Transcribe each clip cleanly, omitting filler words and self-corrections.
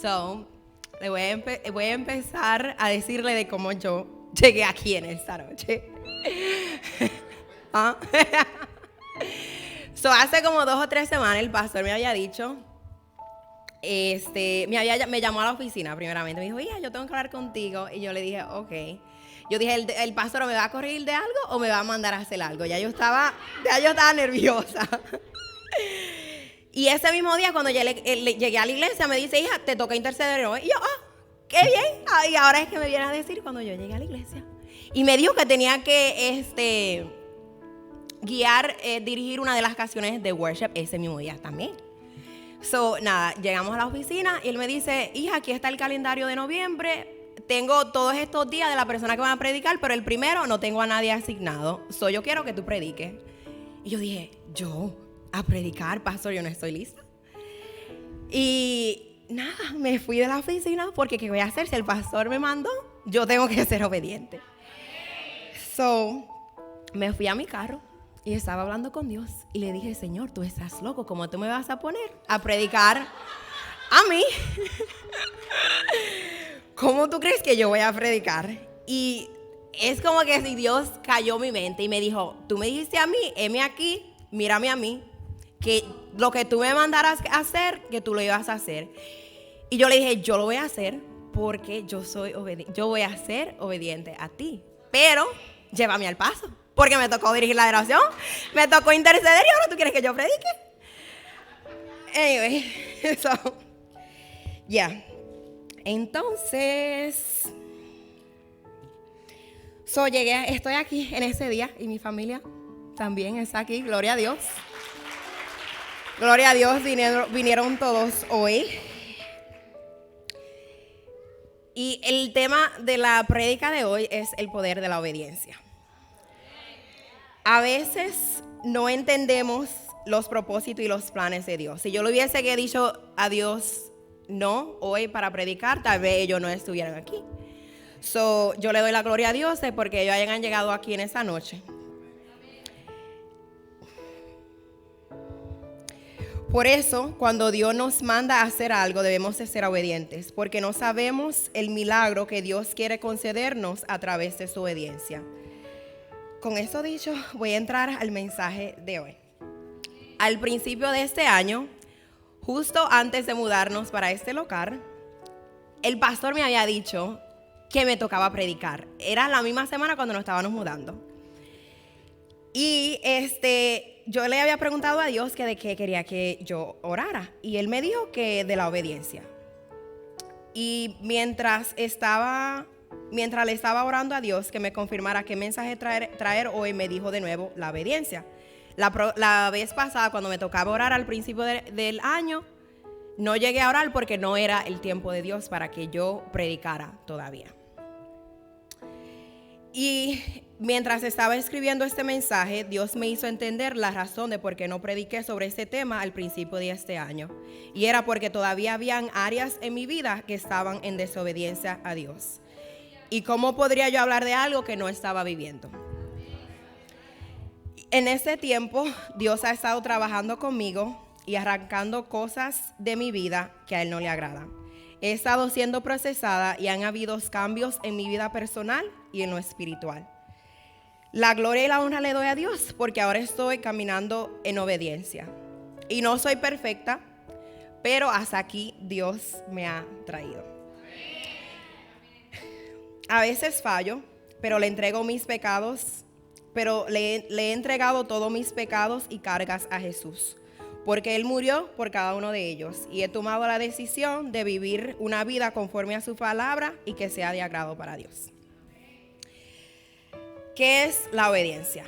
So, voy a empezar a decirle de cómo yo llegué aquí en esta noche. ¿Ah? So, hace como 2 o 3 semanas el pastor me había dicho, me llamó a la oficina primeramente, me dijo, hija, yo tengo que hablar contigo, y yo le dije, ok. Yo dije, ¿el pastor me va a corregir de algo o me va a mandar a hacer algo? Ya yo estaba nerviosa. Y ese mismo día cuando llegué a la iglesia me dice, hija, te toca interceder hoy. Y yo, qué bien. Y ahora es que me viene a decir cuando yo llegué a la iglesia. Y me dijo que tenía que dirigir una de las canciones de worship ese mismo día también. So, nada, llegamos a la oficina y él me dice, hija, aquí está el calendario de noviembre. Tengo todos estos días de la persona que van a predicar, pero el primero no tengo a nadie asignado. So, yo quiero que tú prediques. Y yo dije, ¿yo a predicar, pastor? Yo no estoy lista. Y nada, me fui de la oficina porque ¿qué voy a hacer? Si el pastor me mandó, yo tengo que ser obediente. So, me fui a mi carro y estaba hablando con Dios y le dije, Señor, tú estás loco, ¿cómo tú me vas a poner a predicar a mí? ¿Cómo tú crees que yo voy a predicar? Y es como que si Dios cayó mi mente y me dijo, tú me dijiste a mí, heme aquí, mírame a mí, que lo que tú me mandaras a hacer, que tú lo ibas a hacer. Y yo le dije, yo lo voy a hacer porque yo soy obediente, yo voy a ser obediente a ti, pero llévame al paso, porque me tocó dirigir la adoración, me tocó interceder y ahora tú quieres que yo predique. Anyway, so, yeah. Entonces, estoy aquí en ese día y mi familia también está aquí, gloria a Dios. Gloria a Dios, vinieron todos hoy. Y el tema de la prédica de hoy es el poder de la obediencia. A veces no entendemos los propósitos y los planes de Dios. Si yo le hubiese dicho a Dios no hoy para predicar, tal vez ellos no estuvieran aquí. So, yo le doy la gloria a Dios porque ellos hayan llegado aquí en esta noche. Por eso, cuando Dios nos manda a hacer algo, debemos de ser obedientes, porque no sabemos el milagro que Dios quiere concedernos a través de su obediencia. Con eso dicho, voy a entrar al mensaje de hoy. Al principio de este año, justo antes de mudarnos para este local, el pastor me había dicho que me tocaba predicar. Era la misma semana cuando nos estábamos mudando. Y yo le había preguntado a Dios que de qué quería que yo orara. Y él me dijo que de la obediencia. Y mientras le estaba orando a Dios que me confirmara qué mensaje traer hoy, me dijo de nuevo la obediencia. La vez pasada, cuando me tocaba orar al principio del año, no llegué a orar porque no era el tiempo de Dios para que yo predicara todavía. Y mientras estaba escribiendo este mensaje, Dios me hizo entender la razón de por qué no prediqué sobre este tema al principio de este año. Y era porque todavía habían áreas en mi vida que estaban en desobediencia a Dios. ¿Y cómo podría yo hablar de algo que no estaba viviendo? En ese tiempo, Dios ha estado trabajando conmigo y arrancando cosas de mi vida que a Él no le agradan. He estado siendo procesada y han habido cambios en mi vida personal y en lo espiritual. La gloria y la honra le doy a Dios porque ahora estoy caminando en obediencia. Y no soy perfecta, pero hasta aquí Dios me ha traído. A veces fallo, pero le entrego mis pecados, pero le he entregado todos mis pecados y cargas a Jesús. Porque Él murió por cada uno de ellos y he tomado la decisión de vivir una vida conforme a su palabra y que sea de agrado para Dios. ¿Qué es la obediencia?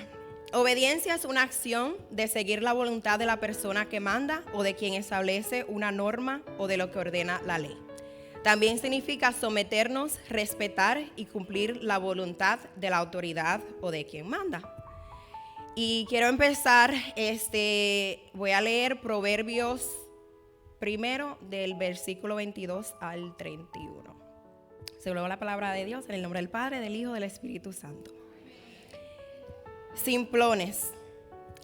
Obediencia es una acción de seguir la voluntad de la persona que manda o de quien establece una norma o de lo que ordena la ley. También significa someternos, respetar y cumplir la voluntad de la autoridad o de quien manda. Y quiero empezar, voy a leer Proverbios primero del versículo 22 al 31. Se luego la palabra de Dios en el nombre del Padre, del Hijo y del Espíritu Santo. Simplones,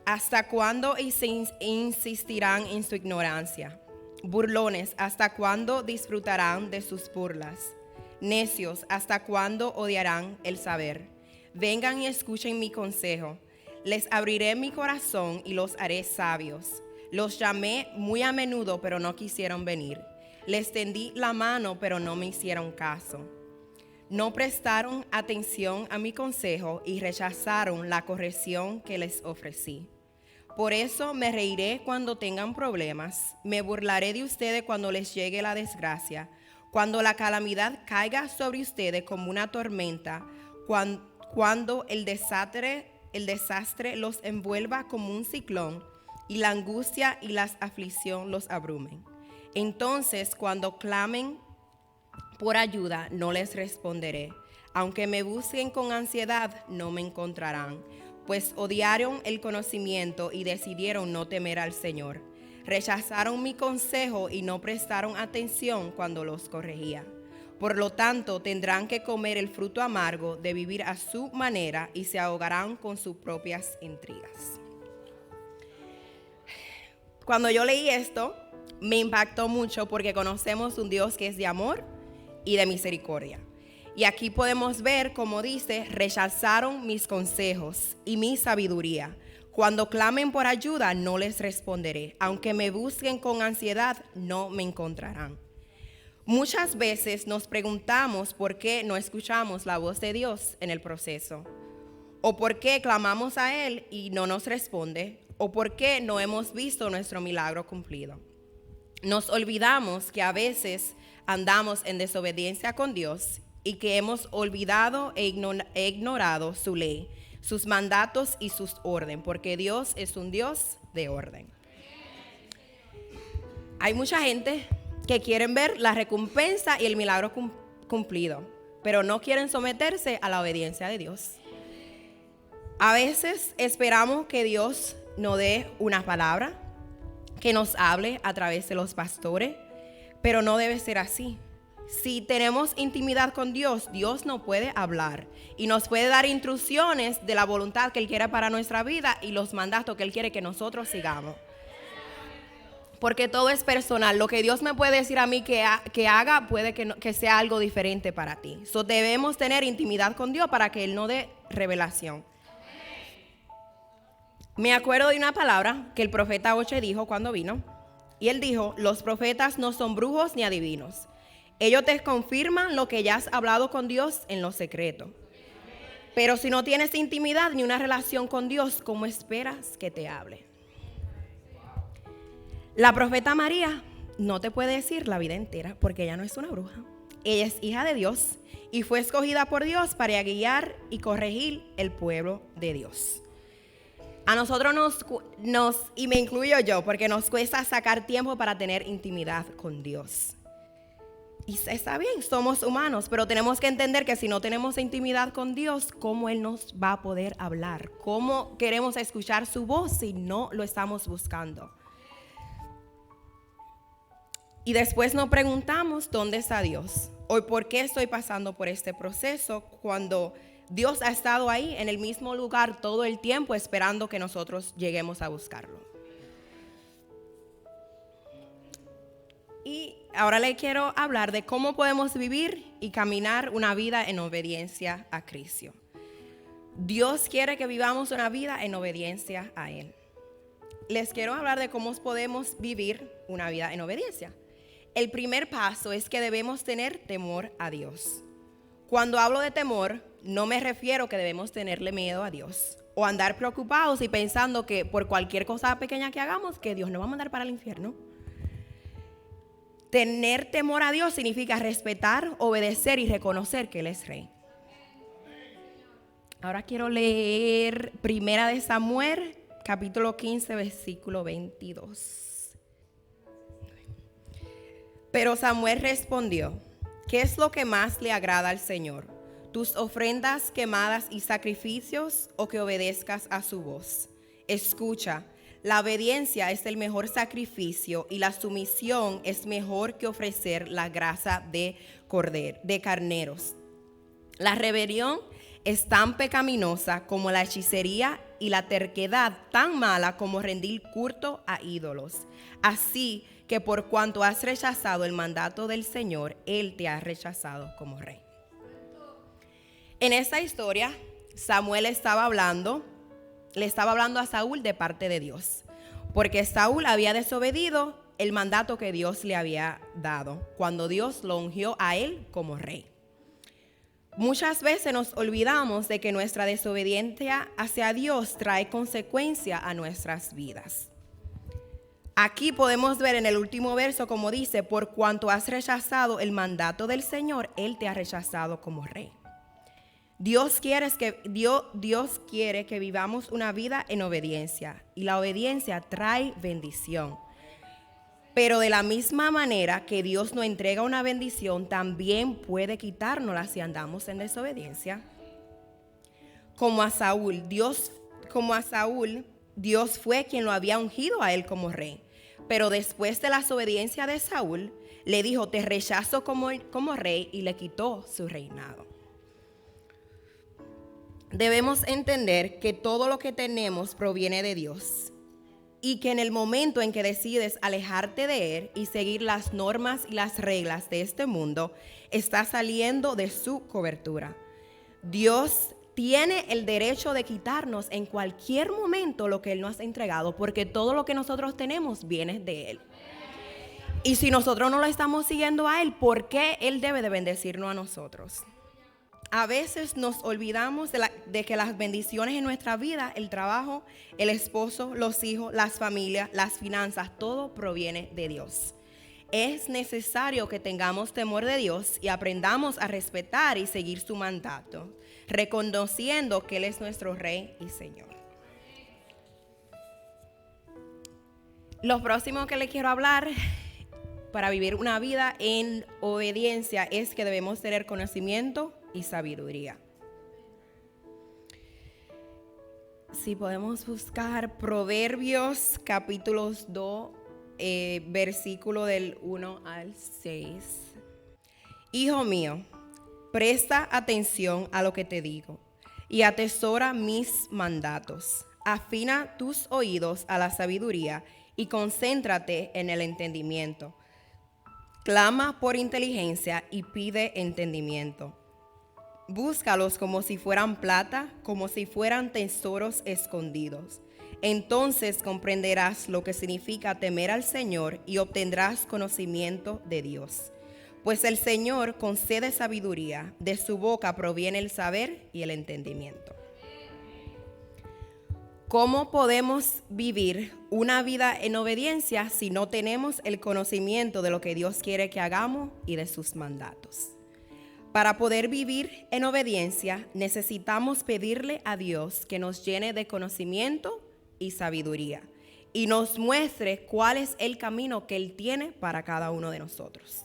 ¿hasta cuándo insistirán en su ignorancia? Burlones, ¿hasta cuándo disfrutarán de sus burlas? Necios, ¿hasta cuándo odiarán el saber? Vengan y escuchen mi consejo. Les abriré mi corazón y los haré sabios. Los llamé muy a menudo, pero no quisieron venir. Les tendí la mano, pero no me hicieron caso. No prestaron atención a mi consejo y rechazaron la corrección que les ofrecí. Por eso me reiré cuando tengan problemas, me burlaré de ustedes cuando les llegue la desgracia, cuando la calamidad caiga sobre ustedes como una tormenta, cuando el desastre los envuelva como un ciclón y la angustia y la aflicción los abrumen. Entonces, cuando clamen por ayuda, no les responderé. Aunque me busquen con ansiedad, no me encontrarán, pues odiaron el conocimiento y decidieron no temer al Señor. Rechazaron mi consejo y no prestaron atención cuando los corregía. Por lo tanto, tendrán que comer el fruto amargo de vivir a su manera y se ahogarán con sus propias intrigas. Cuando yo leí esto, me impactó mucho porque conocemos un Dios que es de amor y de misericordia. Y aquí podemos ver, como dice, rechazaron mis consejos y mi sabiduría. Cuando clamen por ayuda, no les responderé. Aunque me busquen con ansiedad, no me encontrarán. Muchas veces nos preguntamos por qué no escuchamos la voz de Dios en el proceso. O por qué clamamos a Él y no nos responde. O por qué no hemos visto nuestro milagro cumplido. Nos olvidamos que a veces andamos en desobediencia con Dios y que hemos olvidado e ignorado su ley, sus mandatos y sus órdenes, porque Dios es un Dios de orden. Hay mucha gente que quieren ver la recompensa y el milagro cumplido, pero no quieren someterse a la obediencia de Dios. A veces esperamos que Dios nos dé una palabra, que nos hable a través de los pastores, pero no debe ser así. Si tenemos intimidad con Dios, Dios nos puede hablar y nos puede dar instrucciones de la voluntad que Él quiere para nuestra vida y los mandatos que Él quiere que nosotros sigamos. Porque todo es personal. Lo que Dios me puede decir a mí que haga puede que sea algo diferente para ti. So, debemos tener intimidad con Dios para que Él nos dé revelación. Me acuerdo de una palabra que el profeta Oche dijo cuando vino. Y él dijo, los profetas no son brujos ni adivinos. Ellos te confirman lo que ya has hablado con Dios en lo secreto. Pero si no tienes intimidad ni una relación con Dios, ¿cómo esperas que te hable? La profeta María no te puede decir la vida entera porque ella no es una bruja. Ella es hija de Dios y fue escogida por Dios para guiar y corregir el pueblo de Dios. A nosotros y me incluyo yo, porque nos cuesta sacar tiempo para tener intimidad con Dios. Y está bien, somos humanos, pero tenemos que entender que si no tenemos intimidad con Dios, ¿cómo Él nos va a poder hablar? ¿Cómo queremos escuchar su voz si no lo estamos buscando? Y después nos preguntamos, ¿dónde está Dios? ¿O por qué estoy pasando por este proceso cuando Dios ha estado ahí en el mismo lugar todo el tiempo esperando que nosotros lleguemos a buscarlo? Y ahora le quiero hablar de cómo podemos vivir y caminar una vida en obediencia a Cristo. Dios quiere que vivamos una vida en obediencia a Él. Les quiero hablar de cómo podemos vivir una vida en obediencia. El primer paso es que debemos tener temor a Dios. Cuando hablo de temor, no me refiero que debemos tenerle miedo a Dios o andar preocupados y pensando que por cualquier cosa pequeña que hagamos, que Dios nos va a mandar para el infierno. Tener temor a Dios significa respetar, obedecer y reconocer que Él es Rey. Ahora quiero leer 1 Samuel, capítulo 15, versículo 22. Pero Samuel respondió, ¿qué es lo que más le agrada al Señor? ¿Tus ofrendas quemadas y sacrificios o que obedezcas a su voz? Escucha. La obediencia es el mejor sacrificio y la sumisión es mejor que ofrecer la grasa de carneros. La rebelión es tan pecaminosa como la hechicería y la terquedad tan mala como rendir culto a ídolos. Así que por cuanto has rechazado el mandato del Señor, Él te ha rechazado como rey. En esta historia, Samuel le estaba hablando a Saúl de parte de Dios, porque Saúl había desobedido el mandato que Dios le había dado cuando Dios lo ungió a él como rey. Muchas veces nos olvidamos de que nuestra desobediencia hacia Dios trae consecuencia a nuestras vidas. Aquí podemos ver en el último verso como dice, por cuanto has rechazado el mandato del Señor, Él te ha rechazado como rey. Dios quiere que vivamos una vida en obediencia, y la obediencia trae bendición. Pero de la misma manera que Dios nos entrega una bendición, también puede quitárnosla si andamos en desobediencia. Como a Saúl, Dios fue quien lo había ungido a él como rey. Pero después de la desobediencia de Saúl, le dijo, te rechazo como rey, y le quitó su reinado. Debemos entender que todo lo que tenemos proviene de Dios y que en el momento en que decides alejarte de Él y seguir las normas y las reglas de este mundo, estás saliendo de su cobertura. Dios tiene el derecho de quitarnos en cualquier momento lo que Él nos ha entregado, porque todo lo que nosotros tenemos viene de Él. Y si nosotros no lo estamos siguiendo a Él, ¿por qué Él debe de bendecirnos a nosotros? A veces nos olvidamos de que las bendiciones en nuestra vida, el trabajo, el esposo, los hijos, las familias, las finanzas, todo proviene de Dios. Es necesario que tengamos temor de Dios y aprendamos a respetar y seguir su mandato, reconociendo que Él es nuestro Rey y Señor. Lo próximo que le quiero hablar para vivir una vida en obediencia es que debemos tener conocimiento y sabiduría. Si podemos buscar Proverbios capítulos 2, versículo del 1 al 6. Hijo mío, presta atención a lo que te digo y atesora mis mandatos. Afina tus oídos a la sabiduría y concéntrate en el entendimiento. Clama por inteligencia y pide entendimiento. Búscalos como si fueran plata, como si fueran tesoros escondidos. Entonces comprenderás lo que significa temer al Señor y obtendrás conocimiento de Dios. Pues el Señor concede sabiduría, de su boca proviene el saber y el entendimiento. ¿Cómo podemos vivir una vida en obediencia si no tenemos el conocimiento de lo que Dios quiere que hagamos y de sus mandatos? Para poder vivir en obediencia, necesitamos pedirle a Dios que nos llene de conocimiento y sabiduría y nos muestre cuál es el camino que Él tiene para cada uno de nosotros.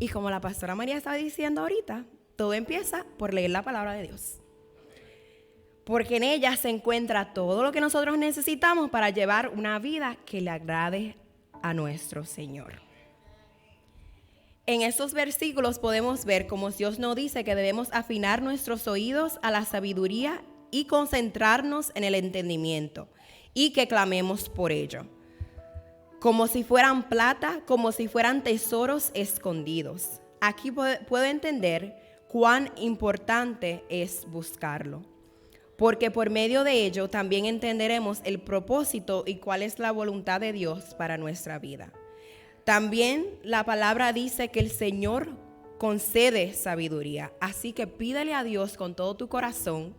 Y como la pastora María estaba diciendo ahorita, todo empieza por leer la palabra de Dios. Porque en ella se encuentra todo lo que nosotros necesitamos para llevar una vida que le agrade a nuestro Señor. En estos versículos podemos ver cómo Dios nos dice que debemos afinar nuestros oídos a la sabiduría y concentrarnos en el entendimiento y que clamemos por ello. Como si fueran plata, como si fueran tesoros escondidos. Aquí puedo entender cuán importante es buscarlo, porque por medio de ello también entenderemos el propósito y cuál es la voluntad de Dios para nuestra vida. También la palabra dice que el Señor concede sabiduría, así que pídele a Dios con todo tu corazón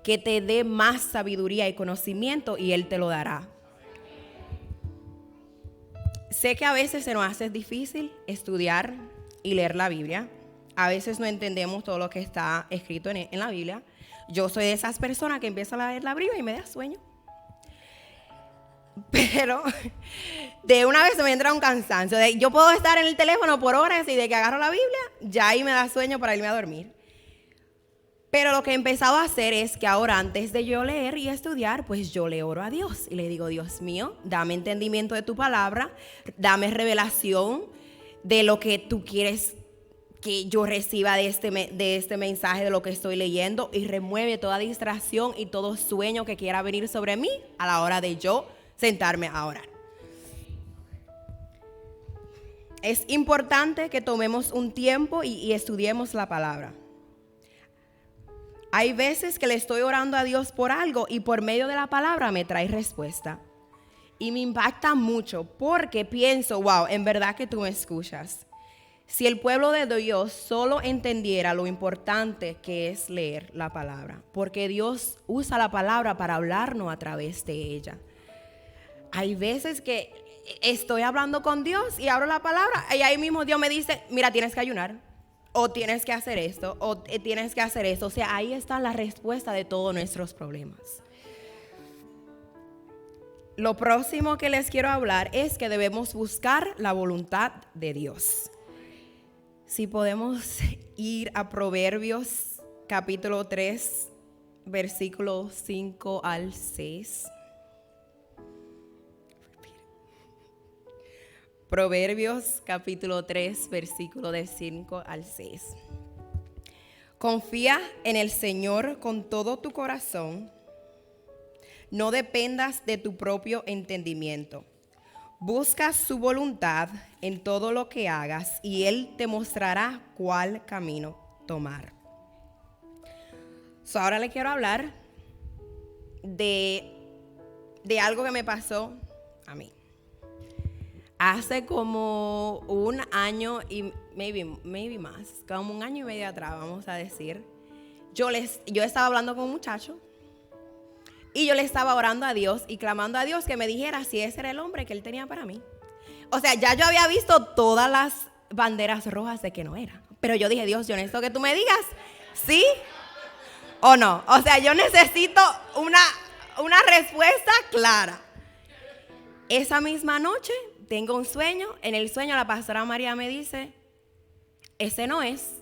que te dé más sabiduría y conocimiento y Él te lo dará. Sé que a veces se nos hace difícil estudiar y leer la Biblia. A veces no entendemos todo lo que está escrito en la Biblia. Yo soy de esas personas que empiezan a leer la Biblia y me da sueño. Pero de una vez me entra un cansancio. Yo puedo estar en el teléfono por horas y de que agarro la Biblia, ya ahí me da sueño para irme a dormir. Pero lo que he empezado a hacer es que ahora antes de yo leer y estudiar, pues yo le oro a Dios y le digo, Dios mío, dame entendimiento de tu palabra, dame revelación de lo que tú quieres que yo reciba de este mensaje, de lo que estoy leyendo, y remueve toda distracción y todo sueño que quiera venir sobre mí a la hora de yo sentarme a orar. Es importante que tomemos un tiempo y estudiemos la palabra. Hay veces que le estoy orando a Dios por algo y por medio de la palabra me trae respuesta. Y me impacta mucho porque pienso, wow, en verdad que tú me escuchas. Si el pueblo de Dios solo entendiera lo importante que es leer la palabra, porque Dios usa la palabra para hablarnos a través de ella. Hay veces que estoy hablando con Dios y abro la palabra y ahí mismo Dios me dice, mira, tienes que ayunar, o tienes que hacer esto, o tienes que hacer esto. O sea, ahí está la respuesta de todos nuestros problemas. Lo próximo que les quiero hablar es que debemos buscar la voluntad de Dios. Si podemos ir a Proverbios capítulo 3, versículos 5 al 6. Proverbios capítulo 3, versículo de 5 al 6. Confía en el Señor con todo tu corazón. No dependas de tu propio entendimiento. Busca su voluntad en todo lo que hagas y Él te mostrará cuál camino tomar. Ahora le quiero hablar de algo que me pasó a mí. Hace como un año y maybe más, como un año y medio atrás, vamos a decir, yo estaba hablando con un muchacho y yo le estaba orando a Dios y clamando a Dios que me dijera si ese era el hombre que Él tenía para mí. O sea, ya yo había visto todas las banderas rojas de que no era, pero yo dije, Dios, yo necesito que tú me digas sí o no. O sea, yo necesito una respuesta clara. Esa misma noche tengo un sueño. En el sueño la pastora María me dice, ese no es.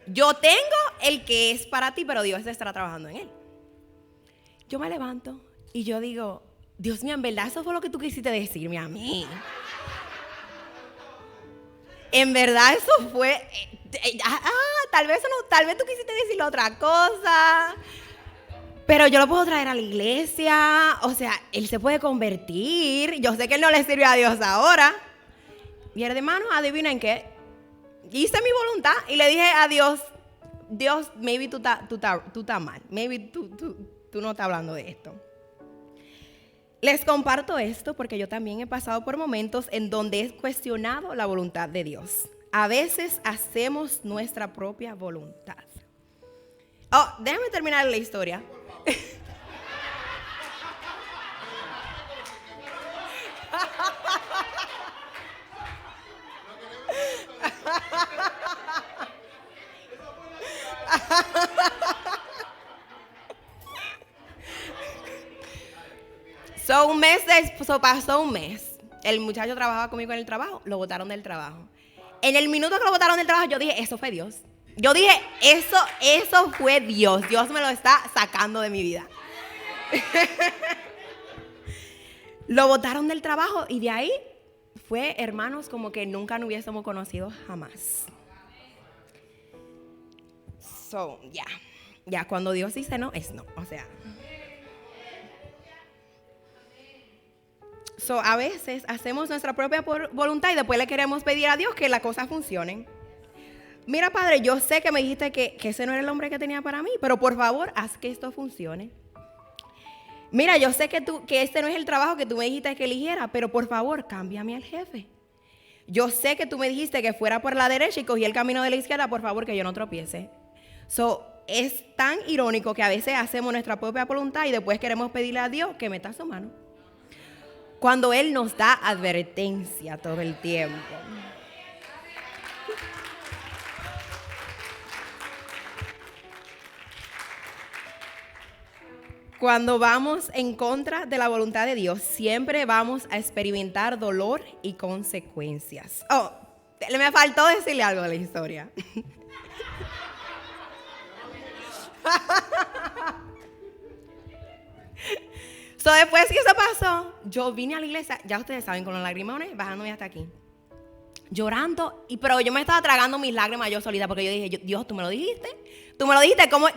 Yo tengo el que es para ti, pero Dios estará trabajando en él. Yo me levanto y yo digo, Dios mío, en verdad eso fue lo que tú quisiste decirme a mí. En verdad eso fue, tal vez tú quisiste decirle otra cosa. Pero yo lo puedo traer a la iglesia, o sea, él se puede convertir. Yo sé que él no le sirve a Dios ahora. Y hermano, adivinen qué. Hice mi voluntad y le dije a Dios, maybe tú estás mal. Maybe tú no estás hablando de esto. Les comparto esto porque yo también he pasado por momentos en donde he cuestionado la voluntad de Dios. A veces hacemos nuestra propia voluntad. Déjame terminar la historia. Pasó un mes. El muchacho trabajaba conmigo en el trabajo, lo botaron del trabajo. En el minuto que lo botaron del trabajo, yo dije, eso fue Dios. Yo dije, eso fue Dios. Dios me lo está sacando de mi vida. Lo botaron del trabajo y de ahí fue, hermanos, como que nunca nos hubiésemos conocido jamás. Ya cuando Dios dice no, es no. O sea. A veces hacemos nuestra propia voluntad y después le queremos pedir a Dios que las cosas funcionen. Mira, Padre, yo sé que me dijiste que ese no era el hombre que tenía para mí, pero por favor, haz que esto funcione. Mira, yo sé que este no es el trabajo que tú me dijiste que eligiera, pero por favor, cámbiame al jefe. Yo sé que tú me dijiste que fuera por la derecha y cogí el camino de la izquierda, por favor, que yo no tropiece. Es tan irónico que a veces hacemos nuestra propia voluntad y después queremos pedirle a Dios que meta su mano, cuando Él nos da advertencia todo el tiempo. Cuando vamos en contra de la voluntad de Dios, siempre vamos a experimentar dolor y consecuencias. Me faltó decirle algo de la historia. Después que eso pasó, yo vine a la iglesia, ya ustedes saben, con los lagrimones bajándome hasta aquí. llorando, pero yo me estaba tragando mis lágrimas yo solita, porque yo dije, Dios, tú me lo dijiste, ¿cómo?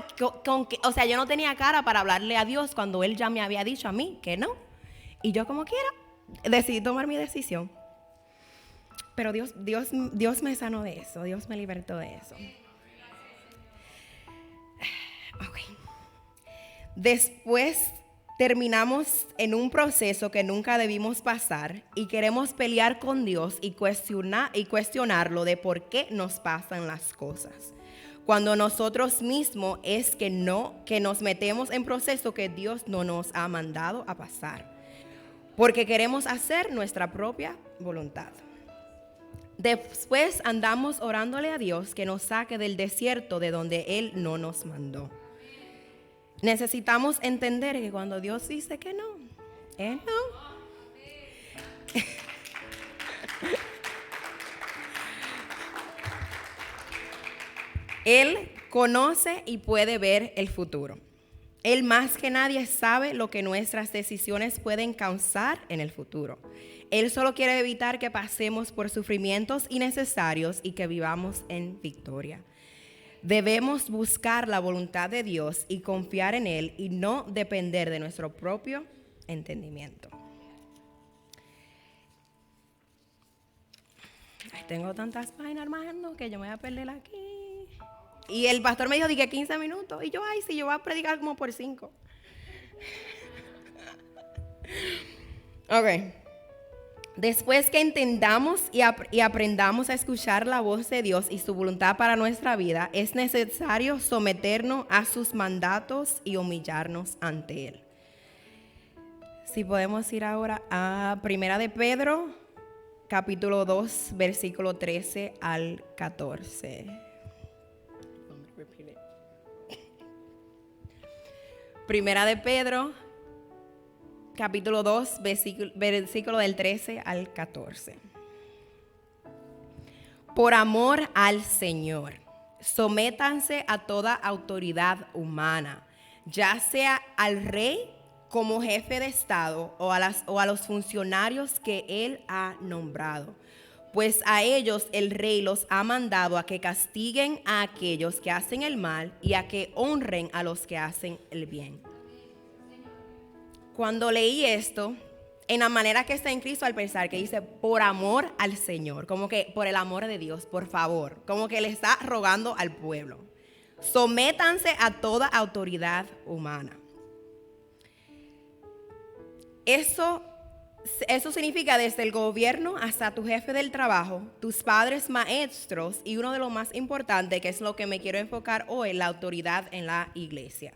O sea, yo no tenía cara para hablarle a Dios cuando Él ya me había dicho a mí que no, y yo como quiera, decidí tomar mi decisión, pero Dios me sanó de eso, Dios me libertó de eso. Okay. Después terminamos en un proceso que nunca debimos pasar y queremos pelear con Dios y cuestionarlo de por qué nos pasan las cosas. Cuando nosotros mismos es que nos metemos en proceso que Dios no nos ha mandado a pasar. Porque queremos hacer nuestra propia voluntad. Después andamos orándole a Dios que nos saque del desierto de donde Él no nos mandó. Necesitamos entender que cuando Dios dice que no, Él no. Él conoce y puede ver el futuro. Él más que nadie sabe lo que nuestras decisiones pueden causar en el futuro. Él solo quiere evitar que pasemos por sufrimientos innecesarios y que vivamos en victoria. Debemos buscar la voluntad de Dios y confiar en Él y no depender de nuestro propio entendimiento. Ay, tengo tantas páginas, hermano, que yo me voy a perder aquí. Y el pastor me dijo, dije 15 minutos. Y yo, ay, sí, yo voy a predicar como por 5. Ok. Después que entendamos y aprendamos a escuchar la voz de Dios y su voluntad para nuestra vida, es necesario someternos a sus mandatos y humillarnos ante Él. Si podemos ir ahora a Primera de Pedro, capítulo 2, versículo 13 al 14. Primera de Pedro, capítulo 2, versículo del 13 al 14. Por amor al Señor, sométanse a toda autoridad humana, ya sea al rey como jefe de Estado o a los funcionarios que Él ha nombrado. Pues a ellos el rey los ha mandado a que castiguen a aquellos que hacen el mal y a que honren a los que hacen el bien. Cuando leí esto, en la manera que está en Cristo, al pensar que dice por amor al Señor, como que por el amor de Dios, por favor, como que le está rogando al pueblo, sométanse a toda autoridad humana. Eso significa desde el gobierno hasta tu jefe del trabajo, tus padres maestros y uno de los más importantes, que es lo que me quiero enfocar hoy, la autoridad en la iglesia.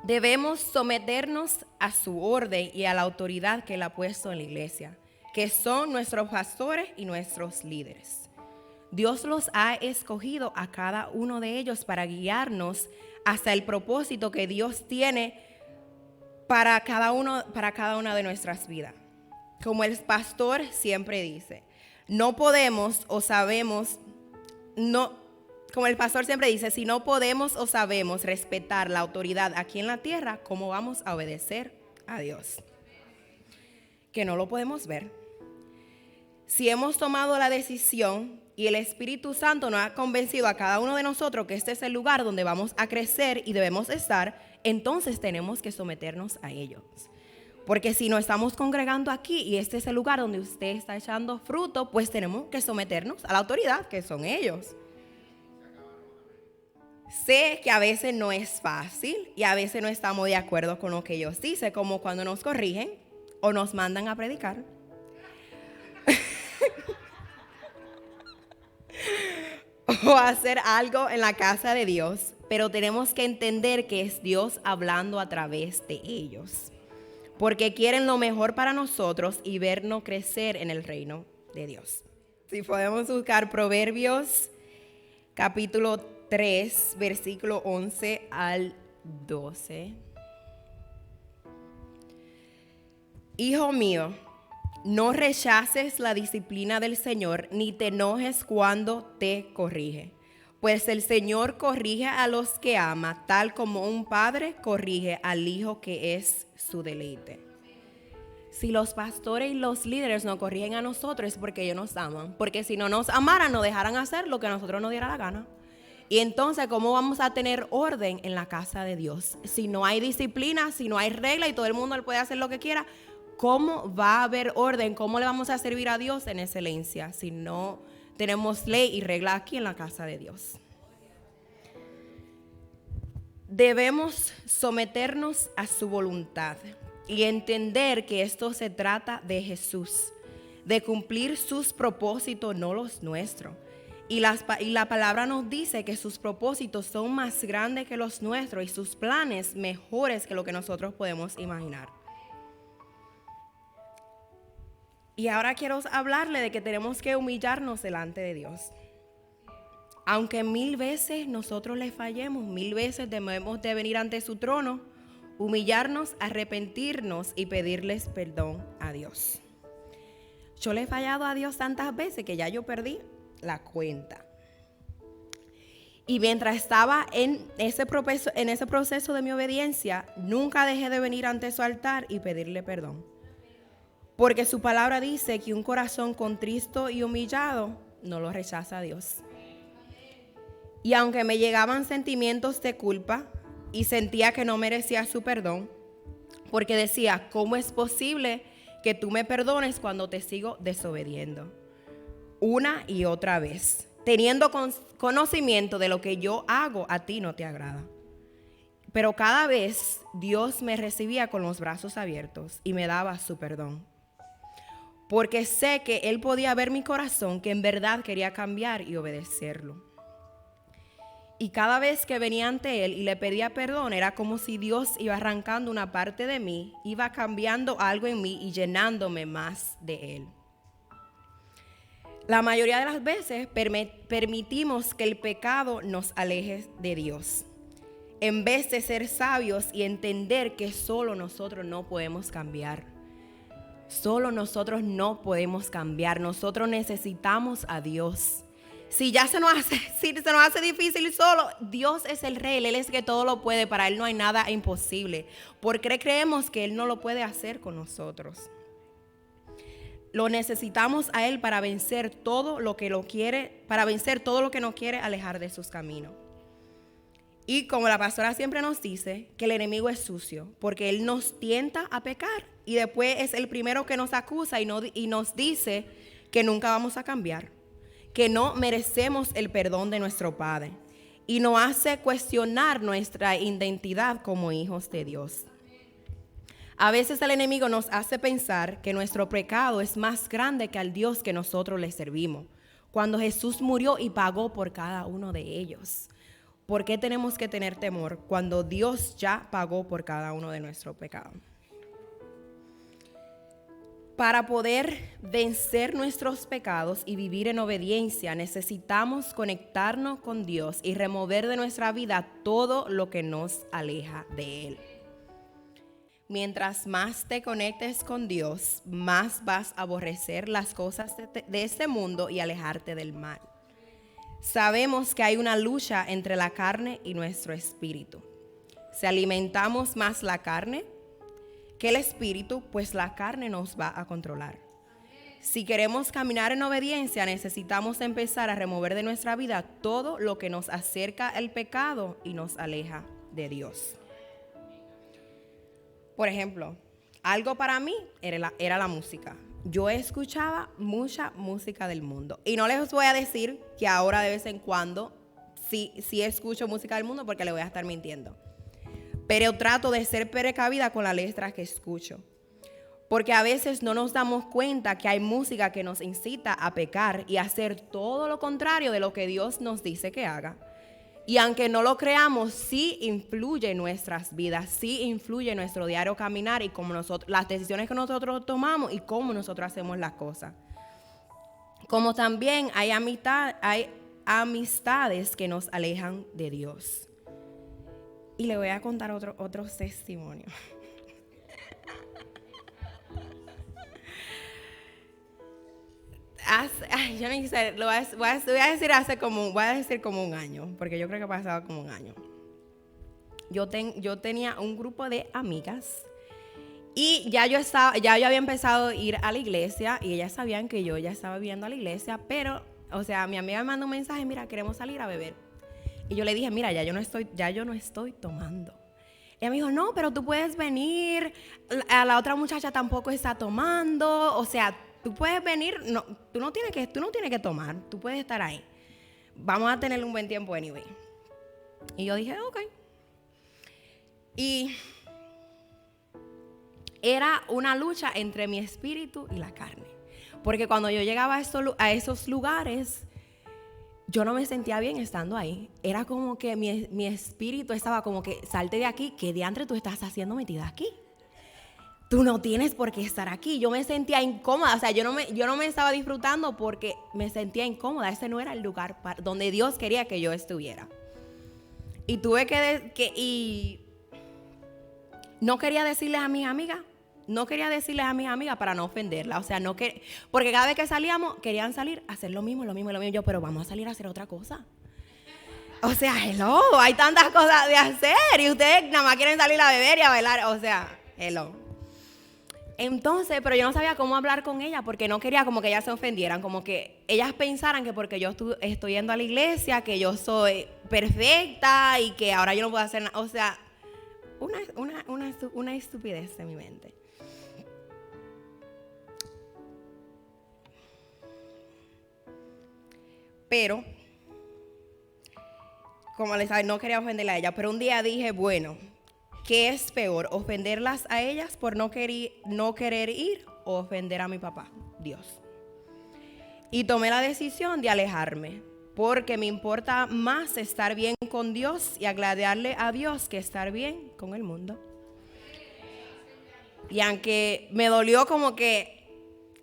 Debemos someternos a su orden y a la autoridad que Él ha puesto en la iglesia, que son nuestros pastores y nuestros líderes. Dios los ha escogido a cada uno de ellos para guiarnos hasta el propósito que Dios tiene para cada una de nuestras vidas. Como el pastor siempre dice, como el pastor siempre dice, si no podemos o sabemos respetar la autoridad aquí en la tierra, ¿cómo vamos a obedecer a Dios? Que no lo podemos ver. Si hemos tomado la decisión y el Espíritu Santo nos ha convencido a cada uno de nosotros que este es el lugar donde vamos a crecer y debemos estar, entonces tenemos que someternos a ellos. Porque si no estamos congregando aquí y este es el lugar donde usted está echando fruto, pues tenemos que someternos a la autoridad, que son ellos. Sé que a veces no es fácil y a veces no estamos de acuerdo con lo que ellos dicen, como cuando nos corrigen o nos mandan a predicar. O hacer algo en la casa de Dios, pero tenemos que entender que es Dios hablando a través de ellos, porque quieren lo mejor para nosotros y vernos crecer en el reino de Dios. Si podemos buscar Proverbios capítulo 3, versículo 11 al 12. Hijo mío, no rechaces la disciplina del Señor, ni te enojes cuando te corrige. Pues el Señor corrige a los que ama, tal como un padre corrige al hijo que es su deleite. Si los pastores y los líderes nos corrigen a nosotros es porque ellos nos aman. Porque si no nos amaran, nos dejaran hacer lo que a nosotros nos diera la gana. Y entonces, ¿cómo vamos a tener orden en la casa de Dios? Si no hay disciplina, si no hay regla y todo el mundo puede hacer lo que quiera, ¿cómo va a haber orden? ¿Cómo le vamos a servir a Dios en excelencia si no tenemos ley y regla aquí en la casa de Dios? Debemos someternos a su voluntad y entender que esto se trata de Jesús, de cumplir sus propósitos, no los nuestros. Y la palabra nos dice que sus propósitos son más grandes que los nuestros y sus planes mejores que lo que nosotros podemos imaginar. Y ahora quiero hablarle de que tenemos que humillarnos delante de Dios. Aunque 1000 veces nosotros le fallemos, 1000 veces debemos de venir ante su trono, humillarnos, arrepentirnos y pedirles perdón a Dios. Yo le he fallado a Dios tantas veces que ya yo perdí la cuenta. Y mientras estaba en ese proceso de mi obediencia, nunca dejé de venir ante su altar y pedirle perdón. Porque su palabra dice que un corazón contristo y humillado no lo rechaza a Dios. Y aunque me llegaban sentimientos de culpa y sentía que no merecía su perdón, porque decía, ¿cómo es posible que tú me perdones cuando te sigo desobediendo? Una y otra vez, teniendo conocimiento de lo que yo hago, a ti no te agrada. Pero cada vez Dios me recibía con los brazos abiertos y me daba su perdón. Porque sé que Él podía ver mi corazón, que en verdad quería cambiar y obedecerlo. Y cada vez que venía ante Él y le pedía perdón, era como si Dios iba arrancando una parte de mí, iba cambiando algo en mí y llenándome más de Él. La mayoría de las veces permitimos que el pecado nos aleje de Dios, en vez de ser sabios y entender que solo nosotros no podemos cambiar. Solo nosotros no podemos cambiar. Nosotros necesitamos a Dios. Si se nos hace difícil solo, Dios es el Rey, Él es que todo lo puede. Para Él no hay nada imposible. Porque creemos que Él no lo puede hacer con nosotros. Lo necesitamos a Él para vencer todo lo que nos quiere alejar de sus caminos. Y como la pastora siempre nos dice, que el enemigo es sucio, porque él nos tienta a pecar y después es el primero que nos acusa y nos dice que nunca vamos a cambiar, que no merecemos el perdón de nuestro Padre y nos hace cuestionar nuestra identidad como hijos de Dios. A veces el enemigo nos hace pensar que nuestro pecado es más grande que al Dios que nosotros le servimos, cuando Jesús murió y pagó por cada uno de ellos. ¿Por qué tenemos que tener temor cuando Dios ya pagó por cada uno de nuestros pecados? Para poder vencer nuestros pecados y vivir en obediencia, necesitamos conectarnos con Dios y remover de nuestra vida todo lo que nos aleja de Él. Mientras más te conectes con Dios, más vas a aborrecer las cosas de este mundo y alejarte del mal. Sabemos que hay una lucha entre la carne y nuestro espíritu. Si alimentamos más la carne que el espíritu, pues la carne nos va a controlar. Si queremos caminar en obediencia, necesitamos empezar a remover de nuestra vida todo lo que nos acerca al pecado y nos aleja de Dios. Por ejemplo, algo para mí era la música. Yo escuchaba mucha música del mundo. Y no les voy a decir que ahora de vez en cuando sí escucho música del mundo porque le voy a estar mintiendo. Pero trato de ser precavida con las letras que escucho. Porque a veces no nos damos cuenta que hay música que nos incita a pecar y a hacer todo lo contrario de lo que Dios nos dice que haga. Y aunque no lo creamos, sí influye en nuestras vidas, sí influye en nuestro diario caminar y cómo las decisiones que nosotros tomamos y cómo nosotros hacemos las cosas. Como también hay amistades que nos alejan de Dios. Y le voy a contar otro testimonio. Yo no sé, voy a decir como un año, porque yo creo que ha pasado como un año. Yo tenía un grupo de amigas Y ya yo había empezado a ir a la iglesia y ellas sabían que yo ya estaba viendo a la iglesia, pero, o sea, mi amiga me mandó un mensaje, mira, queremos salir a beber. Y yo le dije, mira, ya yo no estoy tomando. Ella me dijo, no, pero tú puedes venir, a la otra muchacha tampoco está tomando, o sea, tú puedes venir, no, tú no tienes que tomar, tú puedes estar ahí. Vamos a tener un buen tiempo anyway. Y yo dije, ok. Y era una lucha entre mi espíritu y la carne. Porque cuando yo llegaba a esos lugares, yo no me sentía bien estando ahí. Era como que mi espíritu estaba como que, salte de aquí, ¿qué diantre tú estás haciendo metida aquí? Tú no tienes por qué estar aquí. Yo me sentía incómoda, o sea, yo no me estaba disfrutando porque me sentía incómoda. Ese no era el lugar donde Dios quería que yo estuviera. Y tuve y no quería decirles a mis amigas, para no ofenderla, o sea, porque cada vez que salíamos querían salir a hacer lo mismo, yo, pero vamos a salir a hacer otra cosa. O sea, hello, hay tantas cosas de hacer y ustedes nada más quieren salir a beber y a bailar, o sea, hello. Entonces, pero yo no sabía cómo hablar con ella porque no quería como que ellas se ofendieran, como que ellas pensaran que porque yo estoy yendo a la iglesia, que yo soy perfecta y que ahora yo no puedo hacer nada, o sea, una estupidez en mi mente. Pero, como les saben, no quería ofenderla a ella, pero un día dije, bueno, ¿qué es peor? ¿Ofenderlas a ellas por no querer ir o ofender a mi papá, Dios? Y tomé la decisión de alejarme, porque me importa más estar bien con Dios y agradarle a Dios que estar bien con el mundo. Y aunque me dolió como que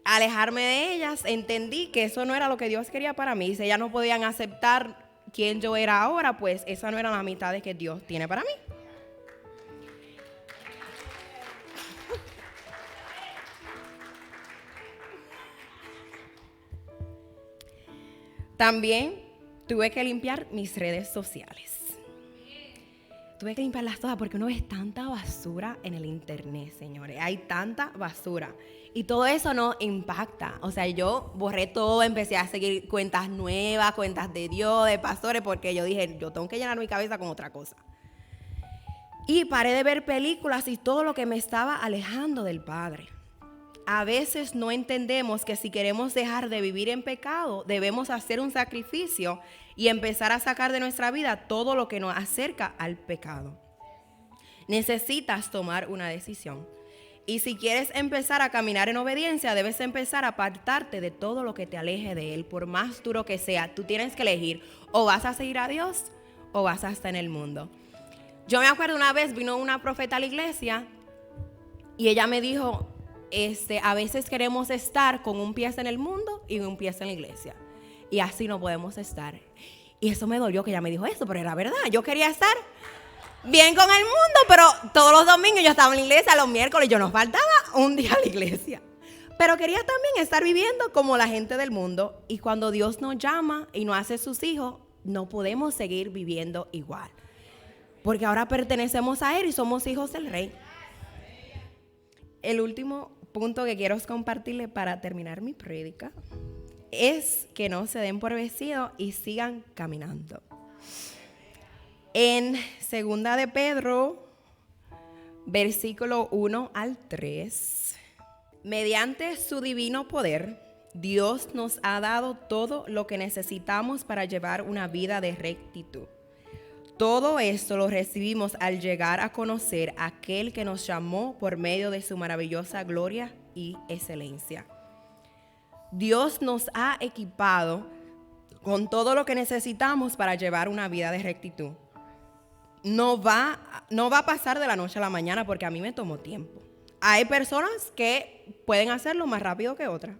alejarme de ellas, entendí que eso no era lo que Dios quería para mí. Si ellas no podían aceptar quién yo era ahora, pues esa no era la amistad que Dios tiene para mí. También tuve que limpiar mis redes sociales. Tuve que limpiarlas todas porque uno ve tanta basura en el internet, señores. Hay tanta basura. Y todo eso nos impacta. O sea, yo borré todo, empecé a seguir cuentas nuevas, cuentas de Dios, de pastores, porque yo dije, yo tengo que llenar mi cabeza con otra cosa. Y paré de ver películas y todo lo que me estaba alejando del Padre. A veces no entendemos que si queremos dejar de vivir en pecado, debemos hacer un sacrificio y empezar a sacar de nuestra vida todo lo que nos acerca al pecado. Necesitas tomar una decisión. Y si quieres empezar a caminar en obediencia, debes empezar a apartarte de todo lo que te aleje de Él, por más duro que sea. Tú tienes que elegir, o vas a seguir a Dios o vas a estar en el mundo. Yo me acuerdo una vez vino una profeta a la iglesia y ella me dijo, a veces queremos estar con un pie en el mundo y un pie en la iglesia. Y así no podemos estar. Y eso me dolió que ella me dijo eso, pero era verdad. Yo quería estar bien con el mundo, pero todos los domingos yo estaba en la iglesia, los miércoles yo nos faltaba un día a la iglesia. Pero quería también estar viviendo como la gente del mundo. Y cuando Dios nos llama y nos hace sus hijos, no podemos seguir viviendo igual. Porque ahora pertenecemos a Él y somos hijos del Rey. El último punto que quiero compartirles para terminar mi prédica es que no se den por vencidos y sigan caminando. En 2 de Pedro, versículo 1 al 3, mediante su divino poder, Dios nos ha dado todo lo que necesitamos para llevar una vida de rectitud. Todo esto lo recibimos al llegar a conocer a aquel que nos llamó por medio de su maravillosa gloria y excelencia. Dios nos ha equipado con todo lo que necesitamos para llevar una vida de rectitud. No va a pasar de la noche a la mañana porque a mí me tomó tiempo. Hay personas que pueden hacerlo más rápido que otras.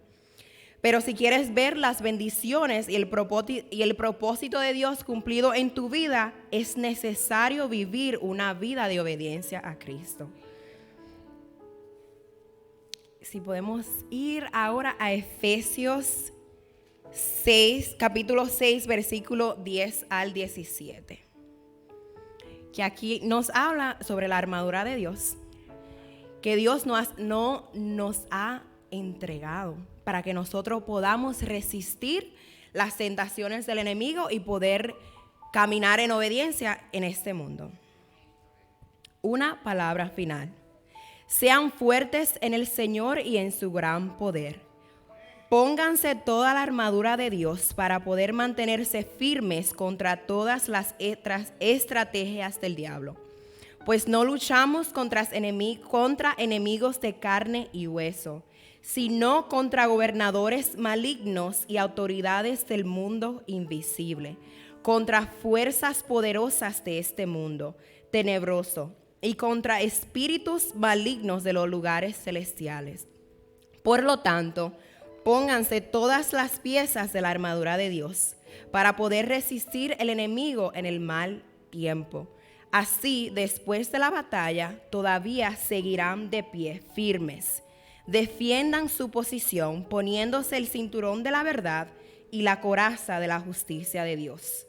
Pero si quieres ver las bendiciones y el propósito de Dios cumplido en tu vida, es necesario vivir una vida de obediencia a Cristo. Si podemos ir ahora a Efesios 6, capítulo 6, versículo 10 al 17. Que aquí nos habla sobre la armadura de Dios. que Dios no nos ha entregado para que nosotros podamos resistir las tentaciones del enemigo y poder caminar en obediencia en este mundo. Una palabra final. Sean fuertes en el Señor y en su gran poder. Pónganse toda la armadura de Dios para poder mantenerse firmes contra todas las estrategias del diablo. Pues no luchamos contra enemigos de carne y hueso, sino contra gobernadores malignos y autoridades del mundo invisible, contra fuerzas poderosas de este mundo tenebroso y contra espíritus malignos de los lugares celestiales. Por lo tanto, pónganse todas las piezas de la armadura de Dios para poder resistir el enemigo en el mal tiempo. Así, después de la batalla, todavía seguirán de pie, firmes. Defiendan su posición, poniéndose el cinturón de la verdad y la coraza de la justicia de Dios.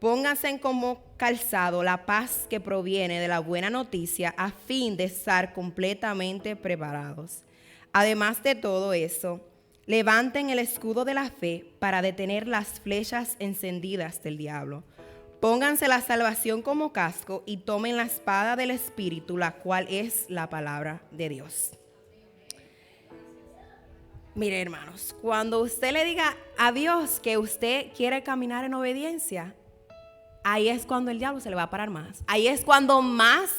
Pónganse como calzado la paz que proviene de la buena noticia, a fin de estar completamente preparados. Además de todo eso, levanten el escudo de la fe para detener las flechas encendidas del diablo. Pónganse la salvación como casco y tomen la espada del Espíritu, la cual es la palabra de Dios. Mire, hermanos, cuando usted le diga a Dios que usted quiere caminar en obediencia, ahí es cuando el diablo se le va a parar más. Ahí es cuando más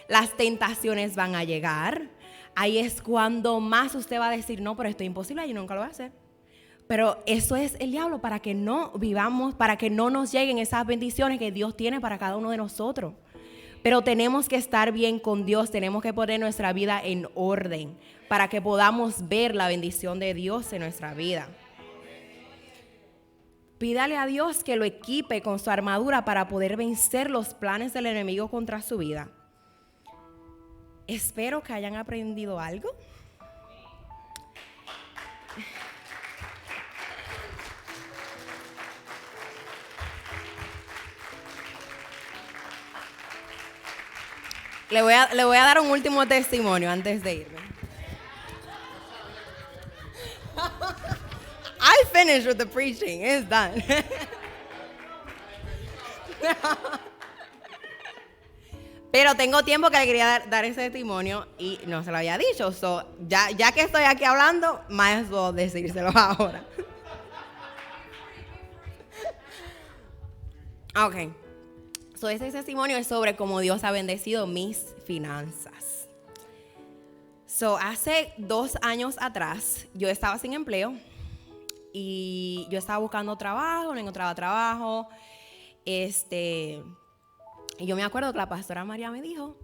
las tentaciones van a llegar. Ahí es cuando más usted va a decir, no, pero esto es imposible, yo nunca lo voy a hacer. Pero eso es el diablo, para que no vivamos, para que no nos lleguen esas bendiciones que Dios tiene para cada uno de nosotros. Pero tenemos que estar bien con Dios, tenemos que poner nuestra vida en orden para que podamos ver la bendición de Dios en nuestra vida. Pídale a Dios que lo equipe con su armadura para poder vencer los planes del enemigo contra su vida. Espero que hayan aprendido algo. Le voy a dar un último testimonio antes de irme. I finished with the preaching. It's done. Pero tengo tiempo que le quería dar ese testimonio y no se lo había dicho. So, ya que estoy aquí hablando, might as well decírselo ahora. Ok. So, ese testimonio es sobre cómo Dios ha bendecido mis finanzas. So, hace 2 años atrás, yo estaba sin empleo y yo estaba buscando trabajo, no encontraba trabajo. Y yo me acuerdo que la pastora María me dijo,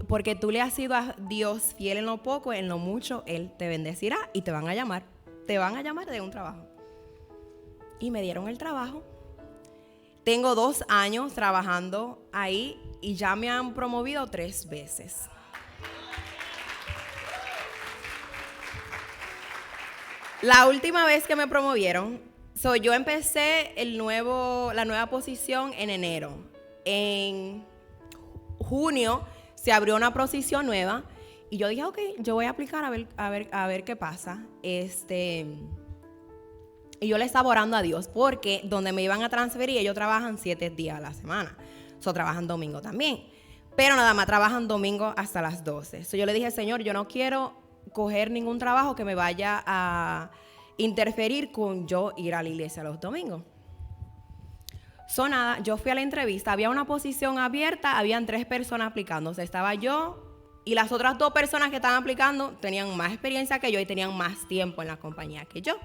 porque tú le has sido a Dios fiel en lo poco, en lo mucho, Él te bendecirá y te van a llamar de un trabajo. Y me dieron el trabajo. Tengo 2 años trabajando ahí y ya me han promovido 3 veces. La última vez que me promovieron, yo empecé la nueva posición en enero. En junio se abrió una posición nueva y yo dije, ok, yo voy a aplicar a ver qué pasa. Y yo le estaba orando a Dios porque donde me iban a transferir ellos trabajan 7 días a la semana. Trabajan domingo también. Pero nada más trabajan domingo hasta las 12. Yo le dije, Señor, yo no quiero coger ningún trabajo que me vaya a interferir con yo ir a la iglesia los domingos. Nada, yo fui a la entrevista, había una posición abierta, habían 3 personas aplicando. Estaba yo y las otras 2 personas que estaban aplicando tenían más experiencia que yo y tenían más tiempo en la compañía que yo.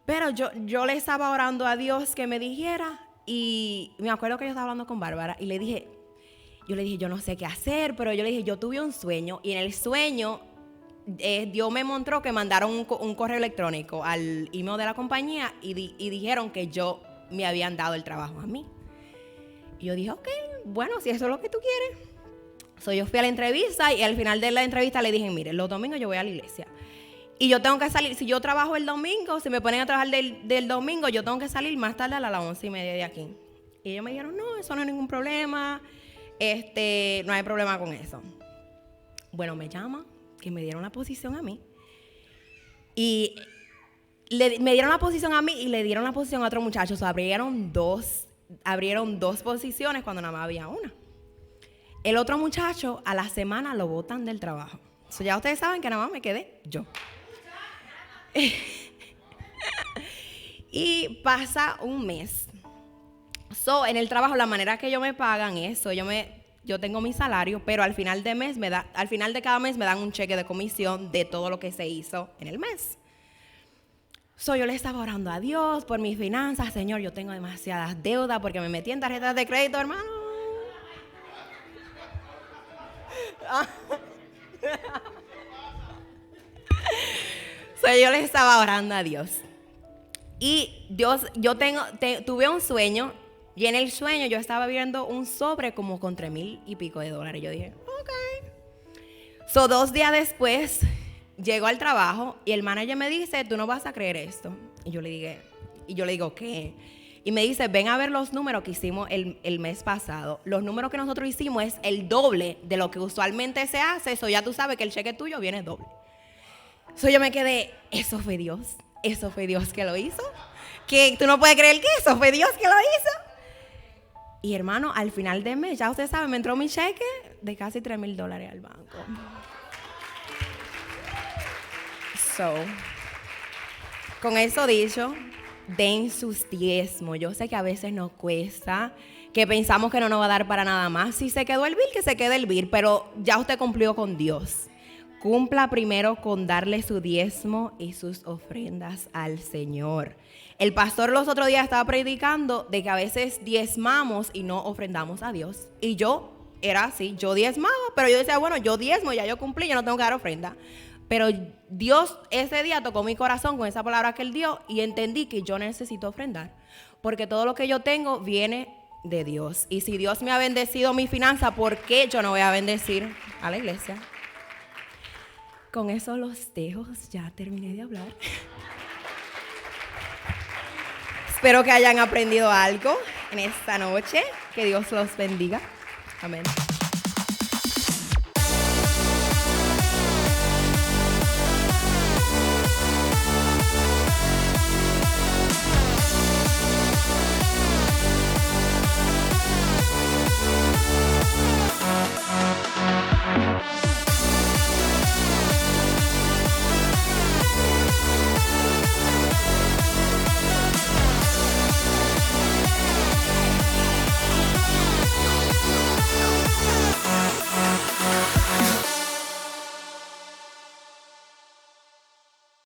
Pero yo le estaba orando a Dios que me dijera y me acuerdo que yo estaba hablando con Bárbara y yo le dije, yo no sé qué hacer, pero yo le dije, yo tuve un sueño y en el sueño Dios me mostró que mandaron un correo electrónico al email de la compañía y dijeron que me habían dado el trabajo a mí. Y yo dije, ok, bueno, si eso es lo que tú quieres. Yo fui a la entrevista y al final de la entrevista le dije, mire, los domingos yo voy a la iglesia. Y yo tengo que salir, si yo trabajo el domingo, si me ponen a trabajar del domingo, yo tengo que salir más tarde a las 11:30 de aquí. Y ellos me dijeron, no, eso no es ningún problema, no hay problema con eso. Bueno, me llaman, que me dieron la posición a mí. Y me dieron la posición a mí y le dieron la posición a otro muchacho. O sea, abrieron dos posiciones cuando nada más había una. El otro muchacho a la semana lo botan del trabajo. So, ya ustedes saben que nada más me quedé yo. Y pasa un mes. So, en el trabajo la manera que ellos me pagan es, yo tengo mi salario, pero al final de cada mes me dan un cheque de comisión de todo lo que se hizo en el mes. So, yo le estaba orando a Dios por mis finanzas. Señor, yo tengo demasiadas deudas porque me metí en tarjetas de crédito, hermano. So, yo le estaba orando a Dios. Y tuve un sueño. Y en el sueño yo estaba viendo un sobre como con $3,000 y pico. Yo dije, ok. So, 2 días después, llego al trabajo y el manager me dice, tú no vas a creer esto. Y yo le digo, ¿qué? Y me dice, ven a ver los números que hicimos el mes pasado. Los números que nosotros hicimos es el doble de lo que usualmente se hace. Eso ya tú sabes que el cheque tuyo viene doble. So, yo me quedé, eso fue Dios que lo hizo. Que tú no puedes creer que eso fue Dios que lo hizo. Y hermano, al final del mes, ya usted sabe, me entró mi cheque de casi $3,000 al banco. So, con eso dicho, den sus diezmos. Yo sé que a veces nos cuesta, que pensamos que no nos va a dar para nada más. Si se quedó el bill, que se quede el bill, pero ya usted cumplió con Dios. Cumpla primero con darle su diezmo y sus ofrendas al Señor. El pastor los otros días estaba predicando de que a veces diezmamos y no ofrendamos a Dios. Y yo era así, yo diezmaba, pero yo decía, bueno, yo diezmo, ya yo cumplí, yo no tengo que dar ofrenda. Pero Dios ese día tocó mi corazón con esa palabra que Él dio y entendí que yo necesito ofrendar. Porque todo lo que yo tengo viene de Dios. Y si Dios me ha bendecido mi finanza, ¿por qué yo no voy a bendecir a la iglesia? Con eso los dejo, ya terminé de hablar. Espero que hayan aprendido algo en esta noche. Que Dios los bendiga. Amén.